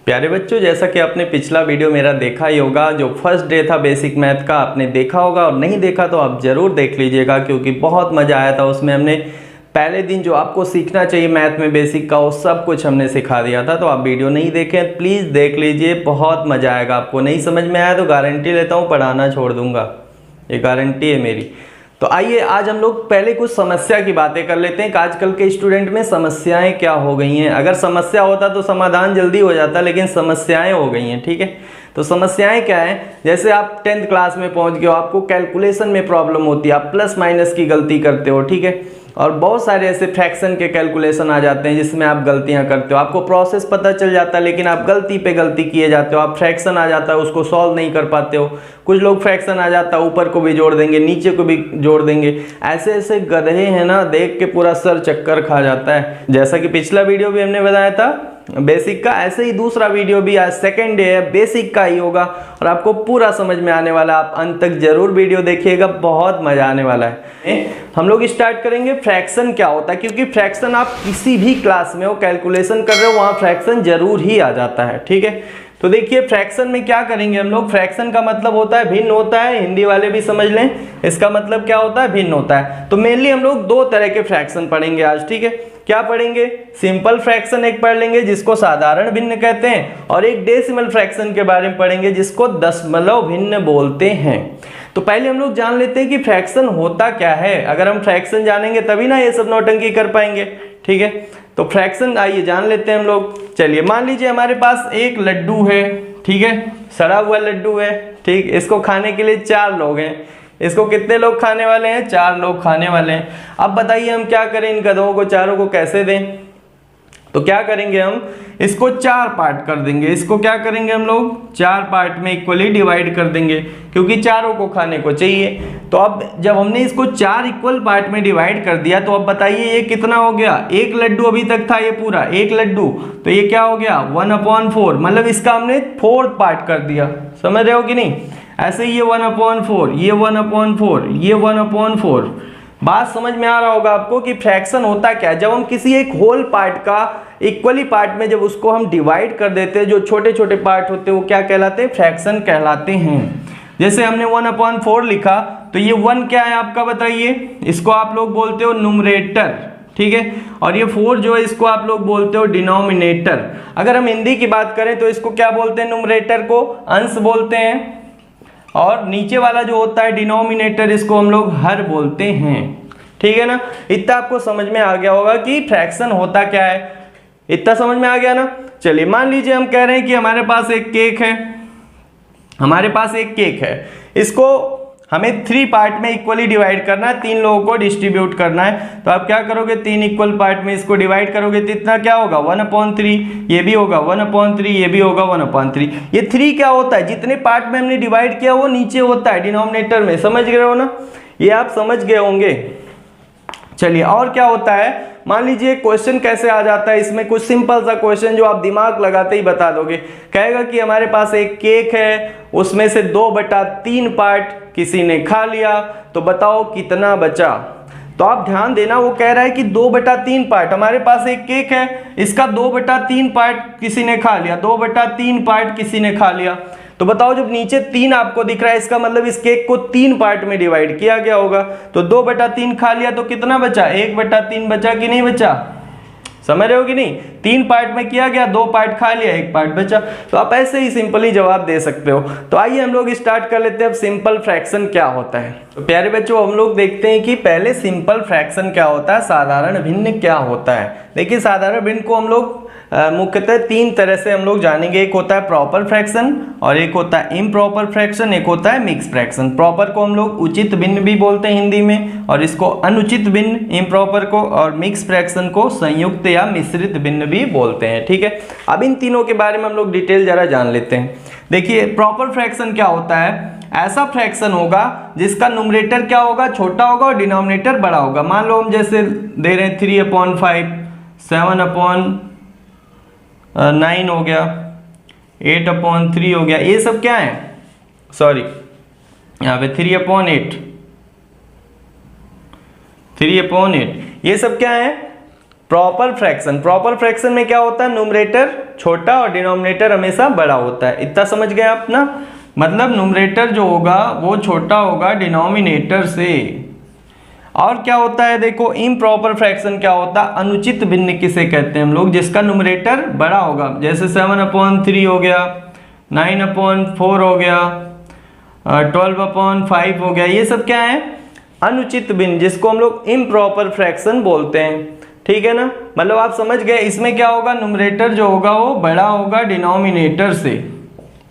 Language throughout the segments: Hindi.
प्यारे बच्चों, जैसा कि आपने पिछला वीडियो मेरा देखा ही होगा, जो फर्स्ट डे था बेसिक मैथ का, आपने देखा होगा और नहीं देखा तो आप ज़रूर देख लीजिएगा, क्योंकि बहुत मज़ा आया था। उसमें हमने पहले दिन जो आपको सीखना चाहिए मैथ में बेसिक का, वो सब कुछ हमने सिखा दिया था। तो आप वीडियो नहीं देखें प्लीज़ देख लीजिए, बहुत मज़ा आएगा आपको। नहीं समझ में आया तो गारंटी लेता हूँ पढ़ाना छोड़ दूँगा, ये गारंटी है मेरी। तो आइए आज हम लोग पहले कुछ समस्या की बातें कर लेते हैं कि आजकल के स्टूडेंट में समस्याएं क्या हो गई हैं। अगर समस्या होता तो समाधान जल्दी हो जाता, लेकिन समस्याएं हो गई हैं। ठीक है, तो समस्याएं क्या है, जैसे आप 10th क्लास में पहुंच गए हो, आपको कैलकुलेशन में प्रॉब्लम होती है, आप प्लस माइनस की गलती करते हो। ठीक है, और बहुत सारे ऐसे फ्रैक्शन के कैलकुलेशन आ जाते हैं जिसमें आप गलतियां करते हो, आपको प्रोसेस पता चल जाता है लेकिन आप गलती पे गलती किए जाते हो। आप फ्रैक्शन आ जाता है उसको सॉल्व नहीं कर पाते हो। कुछ लोग फ्रैक्शन आ जाता है ऊपर को भी जोड़ देंगे नीचे को भी जोड़ देंगे। ऐसे ऐसे गधे हैं ना, देख के पूरा सर चक्कर खा जाता है। जैसा कि पिछला वीडियो भी हमने बताया था बेसिक का, ऐसे ही दूसरा वीडियो भी आज सेकेंड डे है बेसिक का ही होगा और आपको पूरा समझ में आने वाला है। आप अंत तक जरूर वीडियो देखिएगा, बहुत मजा आने वाला है। हम लोग स्टार्ट करेंगे फ्रैक्शन क्या होता है, क्योंकि फ्रैक्शन आप किसी भी क्लास में हो कैलकुलेशन कर रहे हो वहां फ्रैक्शन जरूर ही आ जाता है। ठीक है, तो देखिए फ्रैक्शन में क्या करेंगे हम लोग। फ्रैक्शन का मतलब होता है भिन्न होता है, हिंदी वाले भी समझ लें, इसका मतलब क्या होता है, भिन्न होता है। तो मेनली हम लोग दो तरह के फ्रैक्शन पढ़ेंगे आज। ठीक है, क्या पढ़ेंगे, सिंपल फ्रैक्शन एक पढ़ लेंगे जिसको साधारण भिन्न कहते हैं, और एक डेसिमल फ्रैक्शन के बारे में पढ़ेंगे जिसको दशमलव भिन्न बोलते हैं। तो पहले हम लोग जान लेते हैं कि फ्रैक्शन होता क्या है। अगर हम फ्रैक्शन जानेंगे तभी ना ये सब नौटंकी कर पाएंगे। ठीक है, तो फ्रैक्शन आइए जान लेते हैं हम लोग। चलिए मान लीजिए हमारे पास एक लड्डू है। ठीक है, सड़ा हुआ लड्डू है। ठीक, इसको खाने के लिए 4 लोग हैं। इसको कितने लोग खाने वाले हैं, 4 लोग खाने वाले हैं। अब बताइए हम क्या करें, इन गधों को चारों को कैसे दें। तो क्या करेंगे, हम इसको 4 पार्ट कर देंगे। इसको क्या करेंगे हम लोग, 4 पार्ट में इक्वली डिवाइड कर देंगे, क्योंकि चारों को खाने को चाहिए। तो अब जब हमने इसको 4 इक्वल पार्ट में डिवाइड कर दिया, तो अब बताइए ये कितना हो गया। एक लड्डू अभी तक था, ये पूरा एक लड्डू, तो ये क्या हो गया 1/4, मतलब इसका हमने 4th पार्ट कर दिया। समझ रहे हो कि नहीं, ऐसे ये 1/4, ये 1/4, ये 1/4। बात समझ में आ रहा होगा आपको कि फ्रैक्शन होता क्या है। जब हम किसी एक होल पार्ट का इक्वली पार्ट में जब उसको हम डिवाइड कर देते हैं, जो छोटे छोटे पार्ट होते हैं वो क्या कहलाते हैं, फ्रैक्शन कहलाते हैं। जैसे हमने 1/4 लिखा, तो ये 1 क्या है आपका बताइए, इसको आप लोग बोलते हो न्यूमरेटर। ठीक है, और ये 4 जो है इसको आप लोग बोलते हो डिनोमिनेटर। अगर हम हिंदी की बात करें तो इसको क्या बोलते हैं, न्यूमरेटर को अंश बोलते हैं, और नीचे वाला जो होता है डिनोमिनेटर, इसको हम लोग हर बोलते हैं। ठीक है ना, इतना आपको समझ में आ गया होगा कि फ्रैक्शन होता क्या है। इतना समझ में आ गया ना। चलिए मान लीजिए हम कह रहे हैं कि हमारे पास एक केक है, हमारे पास एक केक है, इसको हमें 3 पार्ट में इक्वली डिवाइड करना है, 3 लोगों को डिस्ट्रीब्यूट करना है। तो आप क्या करोगे, 3 इक्वल पार्ट में इसको डिवाइड करोगे तो इतना क्या होगा 1/3, ये भी होगा 1/3, ये भी होगा 1/3। ये 3 क्या होता है, जितने पार्ट में हमने डिवाइड किया वो नीचे होता है डिनोमिनेटर में। समझ गए हो ना, ये आप समझ गए होंगे। चलिए और क्या होता है, मान लीजिए क्वेश्चन कैसे आ जाता है इसमें, कुछ सिंपल सा क्वेश्चन जो आप दिमाग लगाते ही बता दोगे। कहेगा कि हमारे पास एक केक है, उसमें से 2/3 पार्ट किसी ने खा लिया, तो बताओ कितना बचा। तो आप ध्यान देना, वो कह रहा है कि 2/3 पार्ट, हमारे पास एक केक है, इसका 2/3 पार्ट किसी ने खा लिया, 2/3 पार्ट किसी ने खा लिया। तो बताओ जब नीचे 3 आपको दिख रहा है, इसका मतलब इस केक को 3 पार्ट में डिवाइड किया गया होगा। तो 2/3 खा लिया तो कितना बचा, 1/3 बचा कि नहीं बचा। समझ रहे हो कि नहीं, 3 पार्ट में किया गया, 2 पार्ट खा लिया, 1 पार्ट बचा। तो आप ऐसे ही सिंपली जवाब दे सकते हो। तो आइए हम लोग स्टार्ट कर लेते हैं अब सिंपल फ्रैक्शन क्या होता है। तो प्यारे बच्चों हम लोग देखते हैं कि पहले सिंपल फ्रैक्शन क्या होता है, साधारण भिन्न क्या होता है। देखिए साधारण भिन्न को हम लोग मुख्यतः 3 तरह से हम लोग जानेंगे। एक होता है प्रॉपर फ्रैक्शन, और एक होता है इम्प्रॉपर फ्रैक्शन, एक होता है मिक्स फ्रैक्शन। प्रॉपर को हम लोग उचित भिन्न भी बोलते हैं हिंदी में, और इसको अनुचित भिन्न इम्प्रॉपर को, और मिक्स फ्रैक्शन को संयुक्त या मिश्रित भिन्न भी बोलते हैं। ठीक है, अब इन तीनों के बारे में हम लोग डिटेल जरा जान लेते हैं। देखिए प्रॉपर फ्रैक्शन क्या होता है, ऐसा फ्रैक्शन होगा जिसका न्यूमरेटर क्या होगा, छोटा होगा, और डिनोमिनेटर बड़ा होगा। मान लो हम जैसे दे रहे हैं 3/5, 7/9 हो गया, 8/3 हो गया। ये सब क्या है, सॉरी यहाँ पे 3/8, ये सब क्या है, प्रॉपर फ्रैक्शन में क्या होता है, न्यूमरेटर छोटा और डिनोमिनेटर हमेशा बड़ा होता है। इतना समझ गए आप ना, मतलब न्यूमरेटर जो होगा वो छोटा होगा डिनोमिनेटर से। और क्या होता है देखो, इम्प्रॉपर फ्रैक्शन क्या होता है, अनुचित भिन्न किसे कहते हैं हम लोग, जिसका न्यूमरेटर बड़ा होगा, जैसे 7/3 हो गया, 9/4 हो गया, 12/5 हो गया, ये सब क्या है, अनुचित भिन्न, जिसको हम लोग इम्प्रॉपर फ्रैक्शन बोलते हैं। ठीक है ना, मतलब आप समझ गए, इसमें क्या होगा, न्यूमरेटर जो होगा वो बड़ा होगा डिनोमिनेटर से,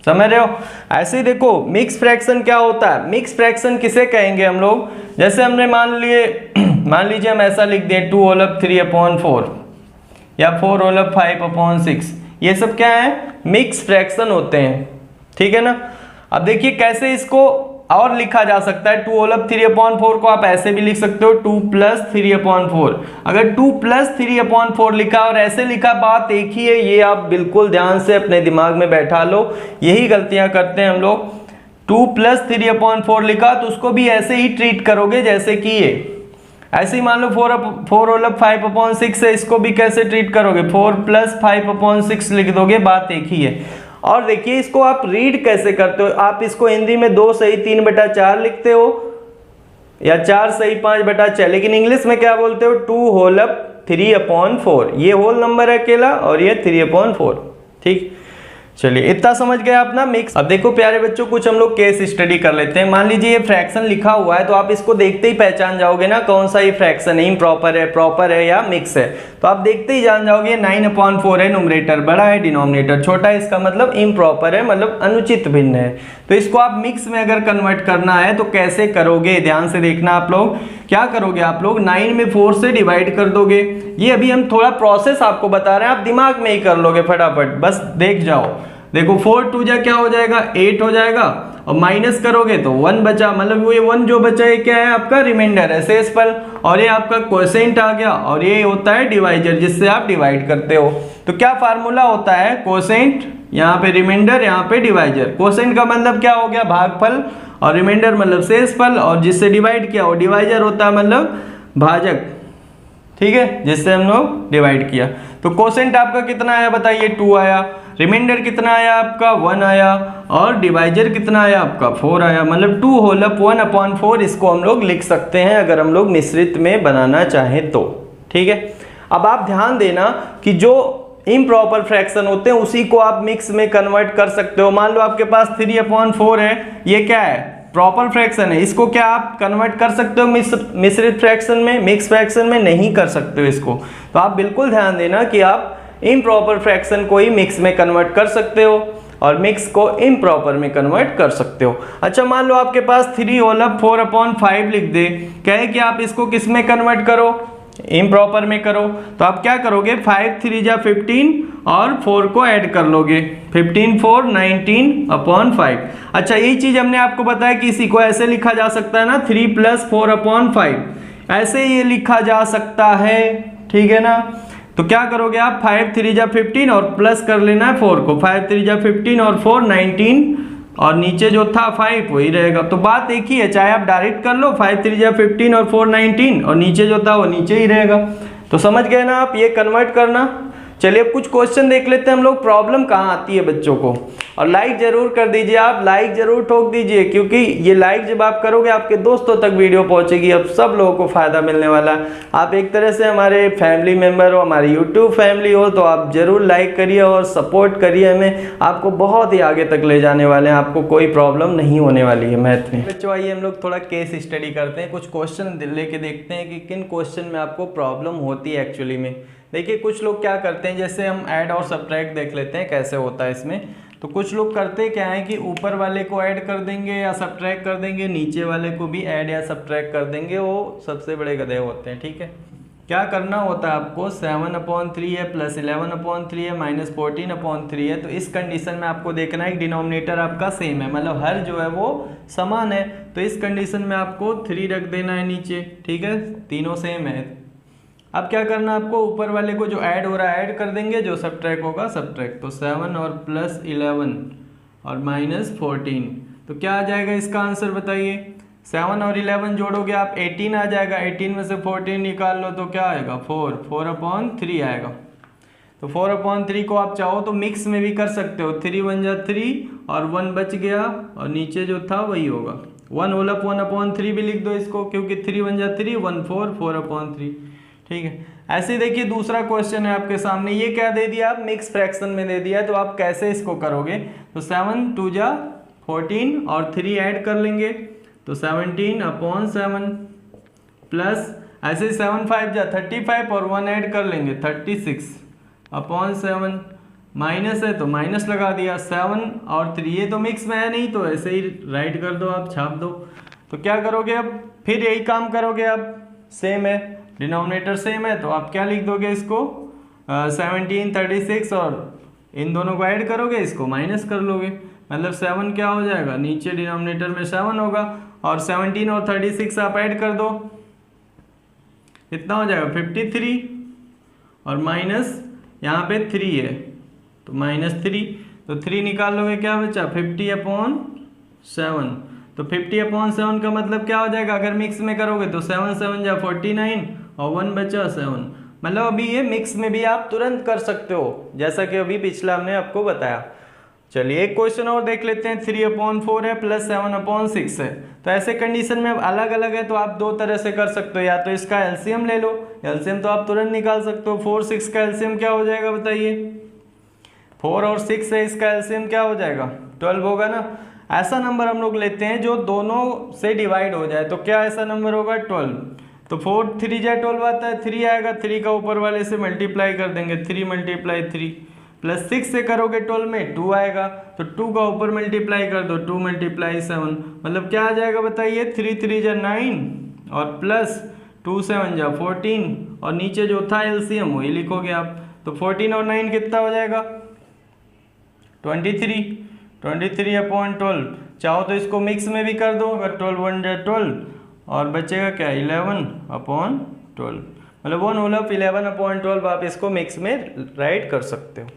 समझ रहे हो। ऐसे ही देखो मिक्स फ्रैक्शन क्या होता है, मिक्स फ्रैक्शन किसे कहेंगे हम लोग, जैसे हमने मान लीजिए हम ऐसा लिख दें 2/3/4 या 4/5/6, ये सब क्या है, मिक्स फ्रैक्शन होते हैं। ठीक है ना, अब देखिए कैसे इसको और लिखा जा सकता है। 2/3/4 को आप ऐसे भी लिख सकते हो 2 + 3/4। अगर 2 + 3/4 लिखा और ऐसे लिखा, बात एक ही है, ये आप बिल्कुल ध्यान से अपने दिमाग में बैठा लो। यही गलतियां करते हैं हम लोग, 2 + 3/4 लिखा तो उसको भी ऐसे ही ट्रीट करोगे जैसे कि ये, ऐसे ही मान लो 4/5/6 है, इसको भी कैसे ट्रीट करोगे, 4 + 5/6 लिख दोगे, बात एक ही है। और देखिए इसको आप रीड कैसे करते हो, आप इसको हिंदी में 2 सही 3/4 लिखते हो या 4 सही 5/6, लेकिन इंग्लिश में क्या बोलते हो, 2/3/4, ये होल नंबर है अकेला और ये 3/4। ठीक, चलिए इतना समझ गए आप ना मिक्स। अब देखो प्यारे बच्चों, कुछ हम लोग केस स्टडी कर लेते हैं। मान लीजिए ये फ्रैक्शन लिखा हुआ है, तो आप इसको देखते ही पहचान जाओगे ना कौन सा ये फ्रैक्शन है, इम्प्रॉपर है, प्रॉपर है या मिक्स है। तो आप देखते ही जान जाओगे 9/4 है, न्यूमरेटर बड़ा है, डिनोमिनेटर छोटा है, इसका मतलब इम्प्रॉपर है, मतलब अनुचित भिन्न है। तो इसको आप मिक्स में अगर कन्वर्ट करना है तो कैसे करोगे, ध्यान से देखना आप लोग। क्या करोगे आप लोग, 9 में 4 से डिवाइड कर दोगे। ये अभी हम थोड़ा प्रोसेस आपको बता रहे हैं, आप दिमाग में ही कर लोगे फटाफट, बस देख जाओ। देखो 4 2 जा क्या हो जाएगा, 8 हो जाएगा, और माइनस करोगे तो 1 बचा, मतलब वो ये 1 जो बचा है क्या है आपका, रिमाइंडर है, शेषफल, और ये आपका कोसेंट आ गया, और ये होता है डिवाइजर, जिससे आप डिवाइड करते हो। तो क्या फार्मूला होता है, कोसेंट, यहाँ पे रिमाइंडर, यहाँ पे डिवाइजर। कोसेंट का मतलब क्या हो गया, भागफल, और रिमाइंडर मतलब शेषफल, और जिससे डिवाइड किया वो डिवाइजर होता है, मतलब भाजक। ठीक है, जिससे हम लोग डिवाइड किया। तो कोसेंट आपका कितना आया बताइए, 2 आया, रिमाइंडर कितना आया आपका, 1 आया, और डिवाइजर कितना आया आपका, 4 आया, मतलब 2/1/4 इसको हम लोग लिख सकते हैं अगर हम लोग मिश्रित में बनाना चाहें तो। ठीक है, अब आप ध्यान देना कि जो इम्प्रॉपर फ्रैक्शन होते हैं उसी को आप मिक्स में कन्वर्ट कर सकते हो। मान लो आपके पास 3/4 है, ये क्या है, प्रॉपर फ्रैक्शन है, इसको क्या आप कन्वर्ट कर सकते हो मिश्रित फ्रैक्शन में, मिक्स फ्रैक्शन में नहीं कर सकते हो इसको। तो आप बिल्कुल ध्यान देना कि आप इम्प्रॉपर फ्रैक्शन को ही मिक्स में कन्वर्ट कर सकते हो और मिक्स को इम्प्रॉपर में कन्वर्ट कर सकते हो। अच्छा मान लो आपके पास 3/4/5 लिख दे, कहे कि आप इसको किस में कन्वर्ट करो, इम्प्रॉपर में करो। तो आप क्या करोगे, 5 3 जा 15 और 4 को ऐड कर लोगे, 15 4 19/5। अच्छा यही चीज हमने आपको बताया कि इसी को ऐसे लिखा जा सकता है ना, 3 + 4/5, ऐसे ये लिखा जा सकता है। ठीक है ना, तो क्या करोगे आप, 5 3 जा 15 और प्लस कर लेना है 4 को, 5 3 जा 15 और 4 19, और नीचे जो था 5 वही रहेगा। तो बात एक ही है, चाहे आप डायरेक्ट कर लो 5 3 जा 15 और 4 19, और नीचे जो था वो नीचे ही रहेगा। तो समझ गए ना आप ये कन्वर्ट करना। चलिए अब कुछ क्वेश्चन देख लेते हैं हम लोग, प्रॉब्लम कहाँ आती है बच्चों को। और लाइक जरूर कर दीजिए, आप लाइक जरूर ठोक दीजिए, क्योंकि ये लाइक जब आप करोगे आपके दोस्तों तक वीडियो पहुंचेगी, अब सब लोगों को फायदा मिलने वाला है। आप एक तरह से हमारे फैमिली मेंबर हो, हमारी यूट्यूब फैमिली हो, तो आप जरूर लाइक करिए और सपोर्ट करिए हमें, आपको बहुत ही आगे तक ले जाने वाले हैं, आपको कोई प्रॉब्लम नहीं होने वाली है मैथ में। बच्चों आइए हम लोग थोड़ा केस स्टडी करते हैं, कुछ क्वेश्चन लेके देखते हैं कि किन क्वेश्चन में आपको प्रॉब्लम होती है एक्चुअली में। देखिए कुछ लोग क्या करते हैं, जैसे हम ऐड और सब्ट्रैक्ट देख लेते हैं कैसे होता है इसमें। तो कुछ लोग करते क्या है कि ऊपर वाले को ऐड कर देंगे या सब्ट्रैक्ट कर देंगे, नीचे वाले को भी ऐड या सब्ट्रैक्ट कर देंगे, वो सबसे बड़े गधे होते हैं। ठीक है, क्या करना होता है आपको, 7/3 है, +11/3 है, -14/3 है। तो इस कंडीशन में आपको देखना है कि डिनोमिनेटर आपका सेम है, मतलब हर जो है वो समान है। तो इस कंडीशन में आपको 3 रख देना है नीचे। ठीक है, तीनों सेम है। अब क्या करना आपको, ऊपर वाले को जो ऐड हो रहा है ऐड कर देंगे, जो सब्ट्रैक्ट होगा सब्ट्रैक्ट। तो 7 और +11 और -14, तो क्या आ जाएगा इसका आंसर बताइए, 7 और 11 जोड़ोगे आप 18 आ जाएगा, 18 में से 14 निकाल लो तो क्या आएगा 4/3 आएगा। तो 4/3 को आप चाहो तो मिक्स में भी कर सकते हो, 3 1 जा 3 और 1 बच गया और नीचे जो था वही होगा 1 होल अप 1/3 भी लिख दो इसको, क्योंकि 3 1 जा 3 1 4/3। ठीक है। ऐसे ही देखिए दूसरा क्वेश्चन है आपके सामने, ये क्या दे दिया आप मिक्स फ्रैक्शन में दे दिया है, तो आप कैसे इसको करोगे, तो 7 2 जा 14 और 3 ऐड कर लेंगे तो 17/7 प्लस ऐसे 7 5 जा 35 और 1 ऐड कर लेंगे 36/7 माइनस है तो माइनस लगा दिया 7 और 3, ये तो मिक्स में है नहीं तो ऐसे ही राइट कर दो आप, छाप दो। तो क्या करोगे अब फिर यही काम करोगे आप, सेम है डिनोमिनेटर सेम है तो आप क्या लिख दोगे इसको 17 36 और इन दोनों को ऐड करोगे इसको माइनस कर लोगे, मतलब 7 क्या हो जाएगा नीचे डिनोमिनेटर में 7 होगा और 17 और 36 आप ऐड कर दो, कितना हो जाएगा 53 और माइनस यहाँ पे 3 है तो -3, तो 3 निकाल लोगे क्या बचा 50/7, तो 50/7 का मतलब क्या हो जाएगा अगर मिक्स में करोगे तो 7 7 जा 49 और 1 बचा 7, मतलब अभी ये मिक्स में भी आप तुरंत कर सकते हो जैसा कि अभी पिछला हमने आपको बताया। चलिए एक क्वेश्चन और देख लेते हैं, 3/4 है प्लस 7/6 है, तो ऐसे कंडीशन में अब अलग अलग है तो आप दो तरह से कर सकते हो, या तो इसका एलसीएम ले लो, एलसीएम तो आप तुरंत निकाल सकते हो, 4 6 का एलसीएम क्या हो जाएगा बताइए, 4 और 6 है इसका एलसीएम क्या हो जाएगा 12 होगा ना। ऐसा नंबर हम लोग लेते हैं जो दोनों से डिवाइड हो जाए, तो क्या ऐसा नंबर होगा 12, तो 4 3 जा 12 आता है, 3 आएगा, 3 का ऊपर वाले से मल्टीप्लाई कर देंगे 3 × 3 प्लस 6 से करोगे 12 में 2 आएगा, तो 2 का ऊपर मल्टीप्लाई कर दो 2 × 7, मतलब क्या आ जाएगा बताइए 3 3 जा 9 और प्लस 2 7 जा 14 और नीचे जो था एलसीएम वही लिखोगे आप, तो 14 और 9 कितना हो जाएगा 23/12, चाहो तो इसको मिक्स में भी कर दो, अगर 12 1 जा 12 और बचेगा क्या 11/12, मतलब 1 होल अप 11/12 आप इसको मिक्स में राइट कर सकते हो।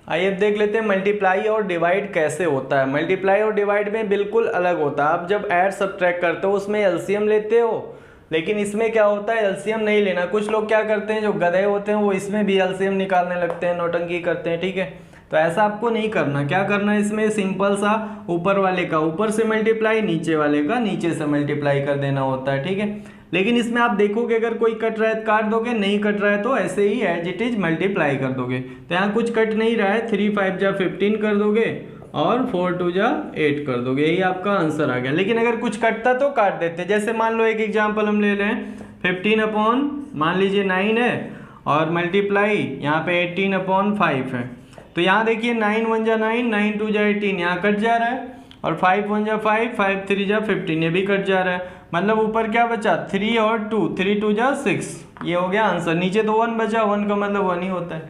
आइए अब देख लेते हैं मल्टीप्लाई और डिवाइड कैसे होता है। मल्टीप्लाई और डिवाइड में बिल्कुल अलग होता है, आप जब ऐड सब्ट्रैक्ट करते हो उसमें एलसीएम लेते हो, लेकिन इसमें क्या होता है एलसीएम नहीं लेना। कुछ लोग क्या करते हैं जो गधे होते हैं वो इसमें भी एलसीएम निकालने लगते हैं, नौटंकी करते हैं, ठीक है, तो ऐसा आपको नहीं करना। क्या करना है इसमें सिंपल सा ऊपर वाले का ऊपर से मल्टीप्लाई, नीचे वाले का नीचे से मल्टीप्लाई कर देना होता है, ठीक है। लेकिन इसमें आप देखोगे अगर कोई कट रहा है तो काट दोगे, नहीं कट रहा है तो ऐसे ही एज इट इज मल्टीप्लाई कर दोगे। तो यहाँ कुछ कट नहीं रहा है, 3 5 जा 15 कर दोगे और 4 2 जा 8 कर दोगे, यही आपका आंसर आ गया। लेकिन अगर कुछ कटता तो काट देते, जैसे मान लो एक एग्जाम्पल हम ले लें 15 मान लीजिए 9 है और मल्टीप्लाई यहाँ पे 18/5 है, तो यहाँ देखिए 9 1 जा 9 9 2 जा 18 यहाँ कट जा रहा है और 5 1 जा 5 5 3 जा 15 ये भी कट जा रहा है, मतलब ऊपर क्या बचा 3 और 2 3 2 जा 6, ये हो गया आंसर। नीचे तो 1 बचा, 1 का मतलब 1 ही होता है।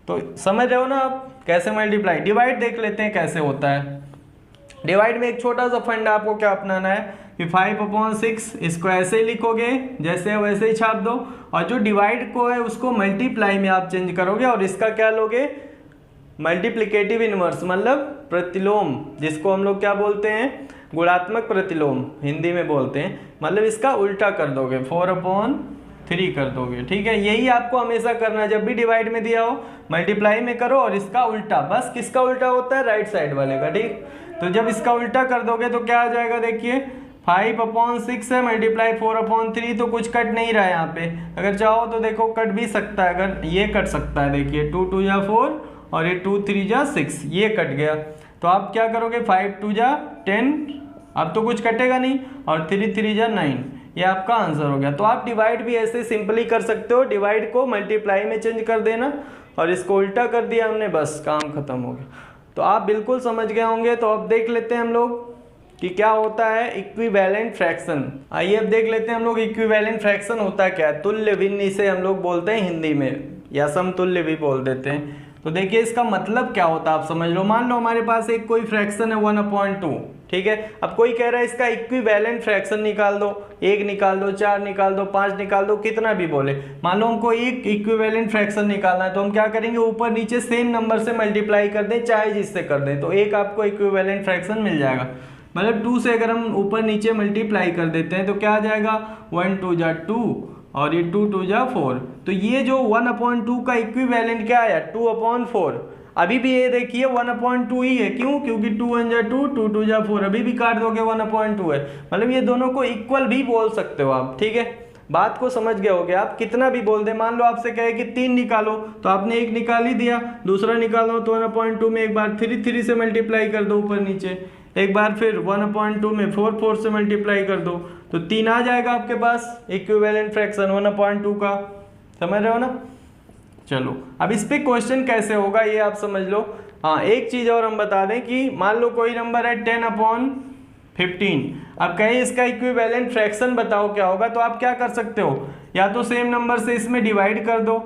तो समझ रहे हो ना आप कैसे मल्टीप्लाई। डिवाइड देख लेते हैं कैसे होता है। डिवाइड में एक छोटा सा फंड आपको क्या अपनाना है कि 5/6 इसको ऐसे ही लिखोगे जैसे है वैसे ही छाप दो, और जो डिवाइड को है उसको मल्टीप्लाई में आप चेंज करोगे और इसका क्या लोगे मल्टीप्लिकेटिव इनवर्स, मतलब प्रतिलोम, जिसको हम लोग क्या बोलते हैं गुणात्मक प्रतिलोम हिंदी में बोलते हैं, मतलब इसका उल्टा कर दोगे 4/3 कर दोगे, ठीक है। यही आपको हमेशा करना है, जब भी डिवाइड में दिया हो मल्टीप्लाई में करो और इसका उल्टा, बस किसका उल्टा होता है राइट साइड वाले का, ठीक। तो जब इसका उल्टा कर दोगे तो क्या आ जाएगा देखिए 5/6 है मल्टीप्लाई 4/3, तो कुछ कट नहीं रहा है यहाँ पे, अगर चाहो तो देखो कट भी सकता है, अगर ये कट सकता है देखिए 2 2 जा 4 और ये 2 3 जा 6 ये कट गया, तो आप क्या करोगे 5 2 जा 10, अब तो कुछ कटेगा नहीं, और 3 3 जा 9, ये आपका आंसर हो गया। तो आप डिवाइड भी ऐसे सिंपली कर सकते हो, डिवाइड को मल्टीप्लाई में चेंज कर देना और इसको उल्टा कर दिया हमने, बस काम खत्म हो गया। तो आप बिल्कुल समझ गए होंगे। तो अब देख लेते हैं हम लोग कि क्या होता है इक्विवेलेंट फ्रैक्शन। आइए अब देख लेते हैं हम लोग इक्विवेलेंट फ्रैक्शन होता क्या है। तुल्य भिन्न इसे हम लोग बोलते हैं हिंदी में, या समतुल्य भी बोल देते हैं। तो देखिए इसका मतलब क्या होता है आप समझ लो। मान लो हमारे पास एक कोई फ्रैक्शन है 1/2, ठीक है। अब कोई कह रहा है इसका इक्विवेलेंट फ्रैक्शन निकाल दो, 1 निकाल दो, 4 निकाल दो, 5 निकाल दो, कितना भी बोले। मान लो हमको एक इक्विवेलेंट फ्रैक्शन निकालना है, तो हम क्या करेंगे ऊपर नीचे सेम नंबर से मल्टीप्लाई कर दें, चाहे जिससे कर दें, तो एक आपको इक्विवेलेंट फ्रैक्शन मिल जाएगा। मतलब 2 से अगर हम ऊपर नीचे मल्टीप्लाई कर देते हैं तो क्या आ जाएगा, 1 2 जा 2 और ये 2 2 जा 4। तो ये जो 1/2 का इक्विवेलेंट क्या आया, 2/4। अभी भी ये देखिए 1/2 ही है, क्यों, क्योंकि 2 1 जा 2 2 2 जा 4, अभी भी काट दोगे 1/2 है। मतलब ये दोनों को इक्वल भी बोल सकते हो आप, ठीक है। बात को समझ गए होगे आप, कितना भी बोल दे। मान लो आपसे कहे कि 3 निकालो तो आपने एक निकाल ही दिया, दूसरा निकालो तो 1/2 में एक बार 3 से मल्टीप्लाई कर दो ऊपर नीचे, एक बार फिर 1/2 में 4 से मल्टीप्लाई कर दो, तो 3 आ जाएगा आपके पास इक्विवेलेंट फ्रैक्शन 1/2 का। समझ रहे हो ना। चलो अब इस पे क्वेश्चन कैसे होगा ये आप समझ लो। हाँ, एक चीज और हम बता दें कि मान लो कोई नंबर है 10/15, अब कहीं इसका इक्विवेलेंट फ्रैक्शन बताओ क्या होगा, तो आप क्या कर सकते हो, या तो सेम नंबर से इसमें डिवाइड कर दो,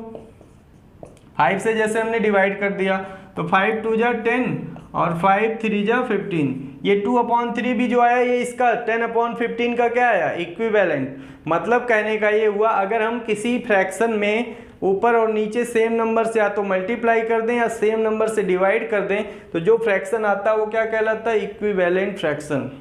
5 से जैसे हमने डिवाइड कर दिया तो 5 2 जा 10 और 5 3 जा 15। ये 2/3 भी जो आया ये इसका 10/15 का क्या आया, इक्विवेलेंट। मतलब कहने का ये हुआ, अगर हम किसी फ्रैक्शन में ऊपर और नीचे सेम नंबर से या तो मल्टीप्लाई कर दें या सेम नंबर से डिवाइड कर दें, तो जो फ्रैक्शन आता है वो क्या कहलाता है, इक्विवेलेंट फ्रैक्शन।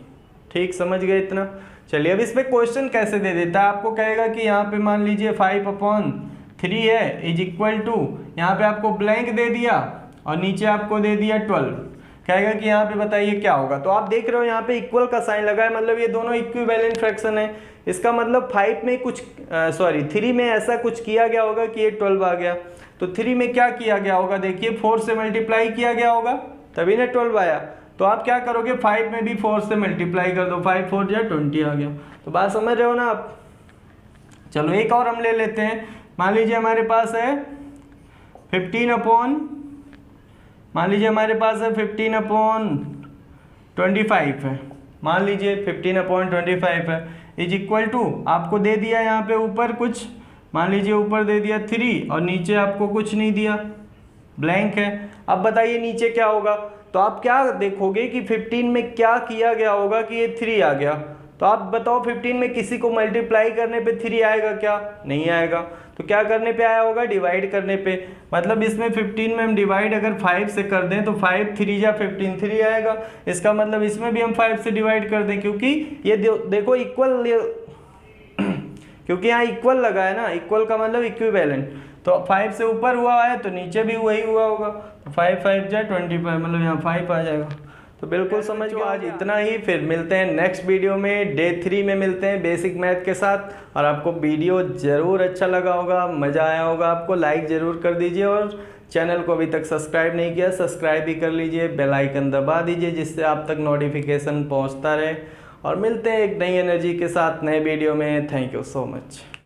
ठीक, समझ गए इतना। चलिए अब इस पे क्वेश्चन कैसे दे देता है, आपको कहेगा कि यहाँ पे मान लीजिए 5/3 है इज इक्वल टू, यहाँ पे आपको ब्लैंक दे दिया और नीचे आपको दे दिया 12, कहेगा कि यहाँ पे बताइए क्या होगा। तो आप देख रहे हो यहाँ पे इक्वल का साइन लगा है, मतलब ये दोनों इक्विवेलेंट फ्रैक्शन है। इसका मतलब 5 में कुछ 3 में ऐसा कुछ किया गया होगा कि ये 12 आ गया। तो 3 में क्या किया गया होगा, देखिए 4 से मल्टीप्लाई किया गया होगा तभी ना 12 आया। तो आप क्या करोगे, 5 में भी 4 से मल्टीप्लाई कर दो, 5 4 जा 20 आ गया। तो बात समझ रहे हो ना आप। चलो एक और हम ले लेते हैं, मान लीजिए हमारे पास है 15 मान लीजिए हमारे पास है 15/25 है, मान लीजिए 15/25 है इज इक्वल टू, आपको दे दिया यहाँ पे ऊपर कुछ, मान लीजिए ऊपर दे दिया 3 और नीचे आपको कुछ नहीं दिया, ब्लैंक है। अब बताइए नीचे क्या होगा, तो आप क्या देखोगे कि 15 में क्या किया गया होगा कि ये 3 आ गया। तो आप बताओ 15 में किसी को मल्टीप्लाई करने पे 3 आएगा क्या, नहीं आएगा। तो क्या करने पे आया होगा, डिवाइड करने पे। मतलब इसमें 15 में हम डिवाइड अगर 5 से कर दें तो 5 3 जा 15 3 आएगा। इसका मतलब इसमें भी हम 5 से डिवाइड कर दें, क्योंकि ये देखो इक्वल, क्योंकि यहाँ इक्वल लगा है ना, इक्वल का मतलब इक्विवेलेंट। तो 5 से ऊपर हुआ है तो नीचे भी वही हुआ होगा, तो 5 5 जा 25, मतलब यहाँ 5 आ जाएगा। तो बिल्कुल समझ गए। आज इतना ही, फिर मिलते हैं नेक्स्ट वीडियो में, डे 3 में मिलते हैं बेसिक मैथ के साथ। और आपको वीडियो ज़रूर अच्छा लगा होगा, मज़ा आया होगा आपको, लाइक ज़रूर कर दीजिए और चैनल को अभी तक सब्सक्राइब नहीं किया सब्सक्राइब भी कर लीजिए, बेल आइकन दबा दीजिए जिससे आप तक नोटिफिकेशन पहुंचता रहे। और मिलते हैं एक नई एनर्जी के साथ नए वीडियो में। Thank you so much.